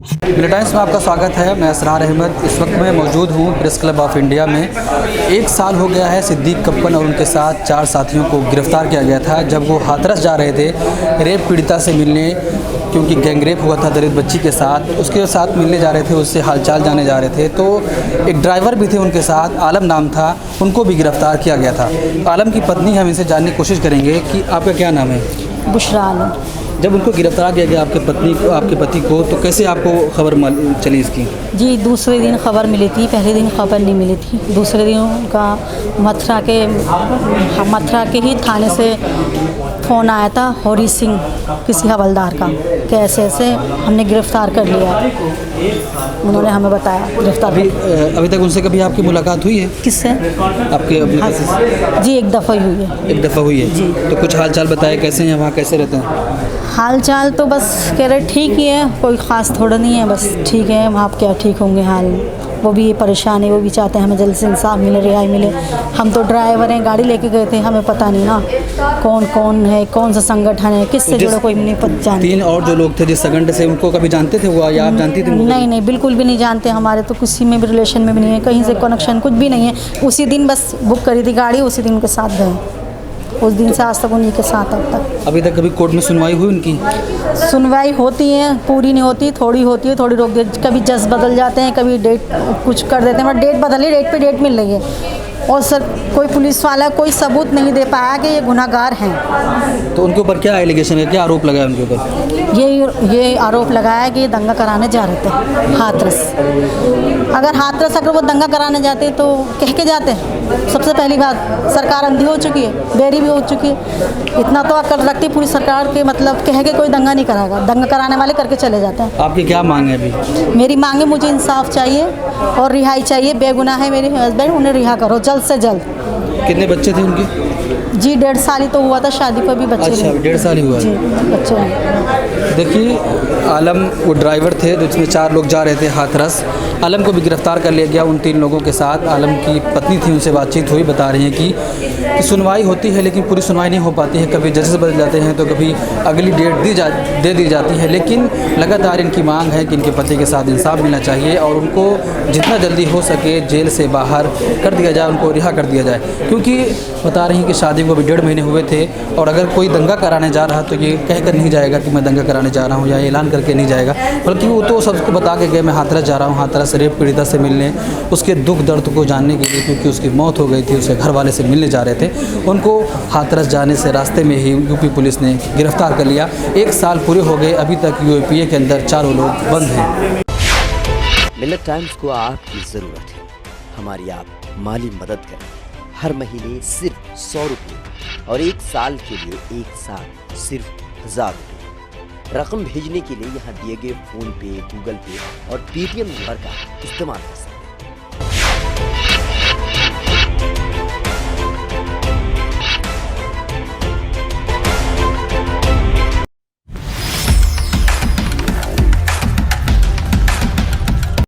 Militants में आपका स्वागत है। मैं असरार अहमद इस वक्त मैं मौजूद हूँ प्रेस क्लब ऑफ इंडिया में। एक साल हो गया है सिद्दीक कप्पन और उनके साथ 4 साथियों को गिरफ़्तार किया गया था जब वो हाथरस जा रहे थे रेप पीड़िता से मिलने, क्योंकि गैंगरेप हुआ था दलित बच्ची के साथ। उसके साथ मिलने जा रहे थे, उससे हालचाल जाने जा रहे थे। तो एक ड्राइवर भी थे उनके साथ, आलम नाम था, उनको भी गिरफ़्तार किया गया था। आलम की पत्नी, हम इनसे जानने की कोशिश करेंगे कि आपका क्या नाम है? बुशरा आलम। जब उनको गिरफ्तार किया गया आपके पति को, तो कैसे आपको खबर चली इसकी? जी, दूसरे दिन खबर मिली थी, पहले दिन खबर नहीं मिली थी। दूसरे दिन उनका मथुरा के ही थाने से फ़ोन आया था, हौरी सिंह किसी हवलदार का, कि ऐसे ऐसे हमने गिरफ़्तार कर लिया। उन्होंने हमें बताया गिरफ़्तार। अभी तक उनसे कभी आपकी मुलाकात हुई है? किससे? आपके जी, एक दफ़ा हुई है। एक दफ़ा हुई है जी। तो कुछ हाल चाल बताए, कैसे हैं वहाँ, कैसे रहते हैं? हाल चाल तो बस कह रहे ठीक ही है, कोई ख़ास थोड़ा नहीं है, बस ठीक है। वहाँ आप क्या ठीक होंगे हाल? वो भी परेशान है, वो भी चाहते हैं हमें जल्द से इंसाफ मिले, रिहाई मिले। हम तो ड्राइवर हैं, गाड़ी लेके गए थे, हमें पता नहीं ना कौन कौन है, कौन सा संगठन है, किससे जुड़ा, कोई नहीं पता जानते। 3 और जो लोग थे जिस संगठन से, उनको कभी जानते थे वो, या आप जानती थी? नहीं नहीं, बिल्कुल भी नहीं जानते। हमारे तो किसी में भी रिलेशन में भी नहीं है, कहीं से कनेक्शन कुछ भी नहीं है। उसी दिन बस बुक करी थी गाड़ी, उसी दिन उनके साथ गए। उस दिन से आज तक उन्हीं के साथ अब तक। अभी तक कभी कोर्ट में सुनवाई हुई उनकी? सुनवाई होती है, पूरी नहीं होती, थोड़ी होती है, थोड़ी रोक देती। कभी जज बदल जाते हैं, कभी डेट कुछ कर देते हैं, मतलब डेट बदली, डेट पे डेट मिल रही है। और सर कोई पुलिस वाला कोई सबूत नहीं दे पाया कि ये गुनाहगार हैं। तो उनके ऊपर क्या एलिगेशन है, क्या आरोप लगाया उनके ऊपर? ये आरोप लगाया कि ये दंगा कराने जा रहे थे हाथरस। अगर वो दंगा कराने जाते तो कह के जाते। सबसे पहली बात, सरकार अंधी हो चुकी है, बेरी भी हो चुकी है। इतना तो अकल रखती पूरी सरकार के, मतलब कह के कोई दंगा नहीं कराएगा, दंगा कराने वाले करके चले जाते हैं। आपकी क्या मांग है अभी? मेरी मांग है, मुझे इंसाफ चाहिए और रिहाई चाहिए। बेगुनाह है मेरे हस्बैंड, उन्हें रिहा करो जल्द से जल्द। कितने बच्चे थे उनके? जी 1.5 साल ही तो हुआ था, शादी पर भी बच्चे। अच्छा, 1.5 साल ही हुआ जी, बच्चे। देखिए, आलम वो ड्राइवर थे जिसमें 4 लोग जा रहे थे हाथरस। आलम को भी गिरफ्तार कर लिया गया उन 3 लोगों के साथ। आलम की पत्नी थी, उनसे बातचीत हुई, बता रही हैं कि सुनवाई होती है लेकिन पूरी सुनवाई नहीं हो पाती है। कभी जजेस बदल जाते हैं तो कभी अगली डेट दे दी जाती है। लेकिन लगातार इनकी मांग है कि इनके पति के साथ इंसाफ मिलना चाहिए और उनको जितना जल्दी हो सके जेल से बाहर कर दिया जाए, उनको रिहा कर दिया जाए। क्योंकि बता रही हैं कि शादी को भी 1.5 महीने हुए थे और अगर कोई दंगा कराने जा रहा तो ये कहकर नहीं जाएगा कि मैं दंगा कराने जा रहा हूँ, या ऐलान करके नहीं जाएगा, बल्कि वो तो सबको बता के गए मैं हाथरस जा रहा हूँ, हाथरस रेप पीड़िता से मिलने, उसके दुख दर्द को जानने के लिए, क्योंकि उसकी मौत हो गई थी, उसके घर वाले से मिलने जा रहे थे। उनको हाथरस जाने से रास्ते में ही यूपी पुलिस ने गिरफ्तार कर लिया। 1 साल पूरे हो गए, अभी तक यूएपीए के अंदर 4 लोग बंद हैं। मिलिटेंट टाइम्स को आपकी ज़रूरत है, हमारी आप माली मदद करें। हर महीने सिर्फ 100 रुपये और 1 साल के लिए 1 साल सिर्फ 1000 रुपये। रकम भेजने के लिए यहाँ दिए गए फ़ोन पे, गूगल पे और पेटीएम नंबर का इस्तेमाल कर सकते हैं।